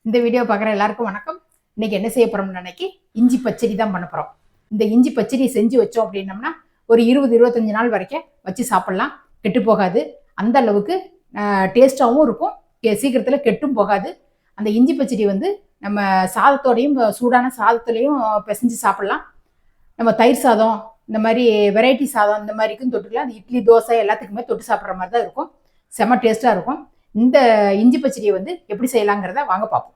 இந்த வீடியோ பார்க்குற எல்லாருக்கும் வணக்கம். இன்னைக்கு என்ன செய்ய போறோம்னு நினைக்கி இஞ்சி பச்சடி தான் பண்ண போறோம். இந்த இஞ்சி பச்சடி செஞ்சு வச்சோம் அப்படின்னம்னா ஒரு 20-25 நாள் வரைக்கும் வச்சு சாப்பிடலாம். கெட்டு போகாது. அந்த அளவுக்கு டேஸ்டாகவும் இருக்கும். சீக்கிரத்தில் கெட்டும் போகாது. அந்த இஞ்சி பச்சடி வந்து நம்ம சாதத்தோடையும் சூடான சாதத்துலேயும் பிசைஞ்சு சாப்பிடலாம். நம்ம தயிர் சாதம் இந்த மாதிரி வெரைட்டி சாதம் இந்த மாதிரிக்கும் தொட்டுக்கலாம். அது இட்லி தோசை எல்லாத்துக்குமே தொட்டு சாப்பிட்ற மாதிரி தான் இருக்கும். செம்ம டேஸ்ட்டாக இருக்கும். இந்த இஞ்சி பச்சடியை வந்து எப்படி செய்யலாங்கிறத வாங்க பார்ப்போம்.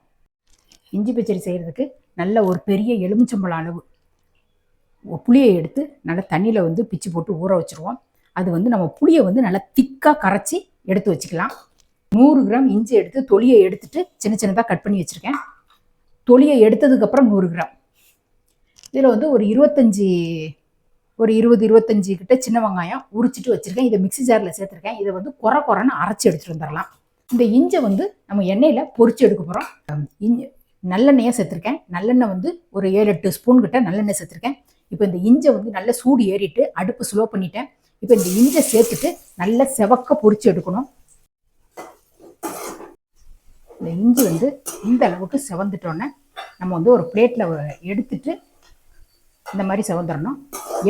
இஞ்சி பச்சடி செய்கிறதுக்கு நல்ல ஒரு பெரிய எலுமிச்சம்பழம் அளவு புளியை எடுத்து நல்லா தண்ணியில் வந்து பிச்சு போட்டு ஊற வச்சுருவோம். அது வந்து நம்ம புளியை வந்து நல்லா திக்காக கரைச்சி எடுத்து வச்சுக்கலாம். 100 கிராம் இஞ்சி எடுத்து தொலியை எடுத்துட்டு சின்ன சின்னதாக கட் பண்ணி வச்சுருக்கேன். தொலியை எடுத்ததுக்கப்புறம் 100 கிராம். இதில் வந்து ஒரு 20-25 கிட்ட சின்ன வெங்காயம் உரிச்சிட்டு வச்சுருக்கேன். இதை மிக்சி ஜாரில் சேர்த்துருக்கேன். இதை வந்து குறைன்னு அரைச்சி எடுத்துகிட்டு வந்துடலாம். இந்த இஞ்சை வந்து நம்ம எண்ணெயில் பொரிச்சு எடுக்க போகிறோம். நல்லெண்ணெயை சேர்த்துருக்கேன். நல்லெண்ணெய் வந்து ஒரு 7-8 ஸ்பூன் கிட்ட நல்லெண்ணெய் சேர்த்துருக்கேன். இப்போ இந்த இஞ்சை வந்து நல்ல சூடு ஏறிட்டு அடுப்பு ஸ்லோ பண்ணிட்டேன். இப்போ இந்த இஞ்சை சேர்த்துட்டு நல்ல செவக்க பொரிச்சு எடுக்கணும். இந்த இஞ்சி வந்து இந்த அளவுக்கு செவந்துட்டோன்னே நம்ம வந்து ஒரு பிளேட்டில் எடுத்துட்டு இந்த மாதிரி செவந்துடணும்.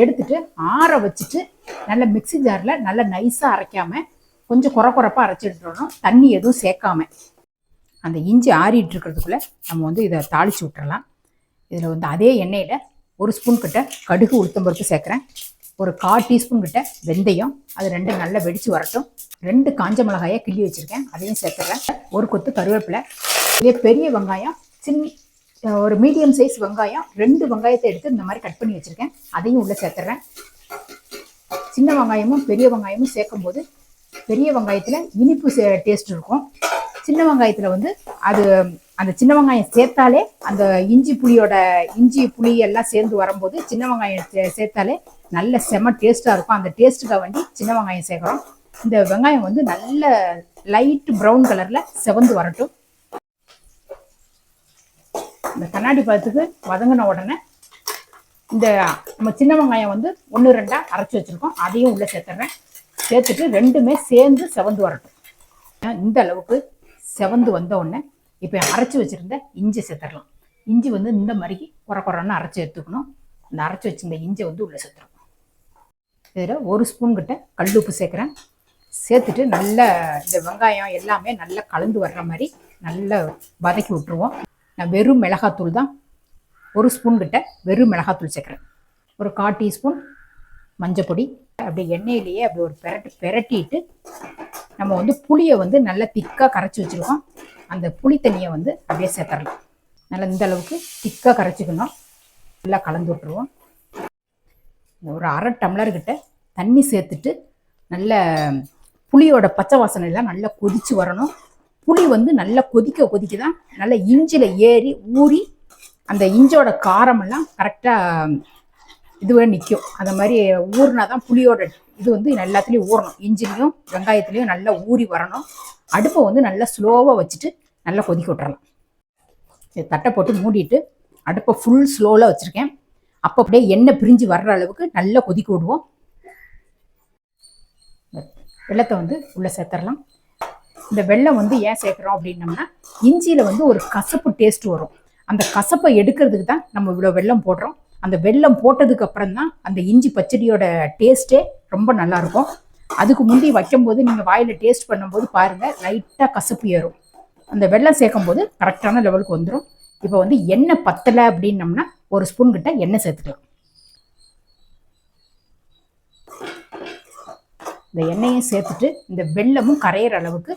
எடுத்துட்டு ஆற வச்சுட்டு நல்ல மிக்சி ஜாரில் நல்லா நைஸாக அரைக்காமல் கொஞ்சம் குறைப்பாக அரைச்சி எடுத்துடணும். தண்ணி எதுவும் சேர்க்காம அந்த இஞ்சி ஆறிட்டு இருக்கிறதுக்குள்ளே நம்ம வந்து இதை தாளித்து விட்டுறலாம். இதில் வந்து அதே எண்ணெயில் 1 ஸ்பூன் கிட்ட கடுகு உளுத்தம்பருப்பு சேர்க்குறேன். ஒரு 1/4 டீஸ்பூன் கிட்ட வெந்தயம், அது 2 நல்லா வெடித்து வரட்டும். 2 காஞ்ச மிளகாயை கிள்ளி வச்சுருக்கேன், அதையும் சேர்த்துறேன். ஒரு கொத்து கருவேப்பிலை, இதே பெரிய வெங்காயம், ஒரு மீடியம் சைஸ் வெங்காயம் 2 வெங்காயத்தை எடுத்து இந்த மாதிரி கட் பண்ணி வச்சுருக்கேன், அதையும் உள்ளே சேர்த்துறேன். சின்ன வெங்காயமும் பெரிய வெங்காயமும் சேர்க்கும் போது பெரிய வெங்காயத்தில் இனிப்பு டேஸ்ட் இருக்கும். சின்ன வெங்காயத்தில் வந்து அந்த சின்ன வெங்காயம் சேர்த்தாலே அந்த இஞ்சி புளி எல்லாம் சேர்ந்து வரும்போது சின்ன வெங்காயம் சேர்த்தாலே நல்ல செம டேஸ்ட்டாக இருக்கும். அந்த டேஸ்ட்டுக்காக வேண்டி சின்ன வெங்காயம் சேர்க்குறோம். இந்த வெங்காயம் வந்து நல்ல லைட் ப்ரௌன் கலரில் செவந்து வரட்டும். இந்த கண்ணாடி பழத்துக்கு வதங்கின உடனே இந்த நம்ம சின்ன வெங்காயம் வந்து 1-2 அரைச்சி வச்சுருக்கோம், அதையும் உள்ளே சேர்த்துட்றேன். சேர்த்துட்டு ரெண்டுமே சேர்ந்து செவந்து வரட்டும். இந்த அளவுக்கு செவந்து வந்த உடனே இப்போ அரைச்சி வச்சுருந்த இஞ்சி சேர்த்துடலாம். இஞ்சி வந்து இந்த மாதிரி குறைன்னு அரைச்சி எடுத்துக்கணும். அந்த அரைச்சி வச்சுருந்த இஞ்சி வந்து உள்ளே சேர்த்துருக்கோம். இதில் 1 ஸ்பூன் கிட்ட கல் உப்பு சேர்க்குறேன். சேர்த்துட்டு நல்லா இந்த வெங்காயம் எல்லாமே நல்லா கலந்து வர்ற மாதிரி நல்லா வதக்கி விட்டுருவோம். நான் வெறும் மிளகாத்தூள் தான் 1 ஸ்பூன் கிட்ட வெறும் மிளகாத்தூள் சேர்க்குறேன். ஒரு 1/4 டீஸ்பூன் மஞ்சள் பொடி. அப்படி எண்ணெயிலேயே அப்படி ஒரு பெரட்டிட்டு நம்ம வந்து புளியை வந்து நல்லா திக்காக கரைச்சி வச்சுருக்கோம். அந்த புளி தண்ணியை வந்து அப்படியே சேர்த்துடலாம். நல்லா இந்த அளவுக்கு திக்காக கரைச்சிக்கணும். நல்லா கலந்து விட்டுருவோம். ஒரு 1/2 டம்ளர் கிட்ட தண்ணி சேர்த்துட்டு நல்ல புளியோட பச்சை வாசனை எல்லாம் நல்லா கொதித்து வரணும். புளி வந்து நல்லா கொதிக்க தான் நல்லா இஞ்சியில் ஏறி ஊறி அந்த இஞ்சோட காரமெல்லாம் கரெக்டாக இதுவே நிற்கும். அந்த மாதிரி ஊறினா தான் புளியோட இது வந்து எல்லாத்துலேயும் ஊறணும். இஞ்சிலையும் வெங்காயத்துலேயும் நல்லா ஊறி வரணும். அடுப்பை வந்து நல்லா ஸ்லோவாக வச்சுட்டு நல்லா கொதிக்க விட்டுறலாம். தட்டை போட்டு மூடிட்டு அடுப்பை ஃபுல் ஸ்லோவில் வச்சுருக்கேன். அப்போ அப்படியே எண்ணெய் பிரிஞ்சு வர்ற அளவுக்கு நல்லா கொதிக்க விடுவோம். வெள்ளத்தை வந்து உள்ளே சேர்த்துடலாம். இந்த வெல்லம் வந்து ஏன் சேர்க்குறோம் அப்படின்னம்னா இஞ்சியில் வந்து ஒரு கசப்பு டேஸ்ட் வரும். அந்த கசப்பை எடுக்கிறதுக்கு தான் நம்ம இவ்வளோ வெல்லம் போடுறோம். அந்த வெல்லம் போட்டதுக்கு அப்புறம் தான் அந்த இஞ்சி பச்சடியோட டேஸ்ட்டே ரொம்ப நல்லாயிருக்கும். அதுக்கு முந்தி வைக்கும்போது நீங்கள் வாயில் டேஸ்ட் பண்ணும்போது பாருங்கள், லைட்டாக கசப்பு ஏறும். அந்த வெல்லம் சேர்க்கும் போது கரெக்டான லெவலுக்கு வந்துடும். இப்போ வந்து எண்ணெய் பத்தலை அப்படின்னம்னா 1 ஸ்பூன் கிட்ட எண்ணெய் சேர்த்துக்கலாம். இந்த எண்ணெயும் சேர்த்துட்டு இந்த வெல்லமும் கரையிற அளவுக்கு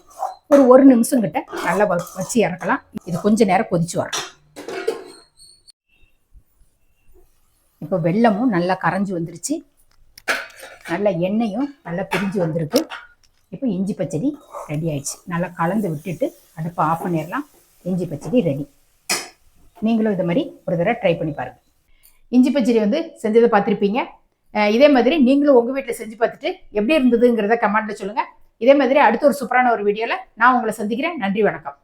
ஒரு 1 நிமிஷம் கிட்ட நல்லா வச்சு இறக்கலாம். இது கொஞ்சம் நேரம் கொதிச்சு வரலாம். இப்போ வெல்லமும் நல்லா கரைஞ்சி வந்துருச்சு. நல்லா எண்ணெயும் நல்லா பிரிஞ்சு வந்திருக்கு. இப்போ இஞ்சி பச்சடி ரெடி ஆயிடுச்சு. நல்லா கலந்து விட்டுட்டு அடுப்பை ஆஃப் பண்ணிடலாம். இஞ்சி பச்சடி ரெடி. நீங்களும் இது மாதிரி ஒரு தடவை ட்ரை பண்ணி பாருங்கள். இஞ்சி பச்சடி வந்து செஞ்சதை பார்த்துருப்பீங்க. இதே மாதிரி நீங்களும் உங்கள் வீட்டில் செஞ்சு பார்த்துட்டு எப்படி இருந்ததுங்கிறத கமெண்ட்டில் சொல்லுங்கள். இதே மாதிரி அடுத்த ஒரு சூப்பரான ஒரு வீடியோவில் நான் உங்களை சந்திக்கிறேன். நன்றி, வணக்கம்.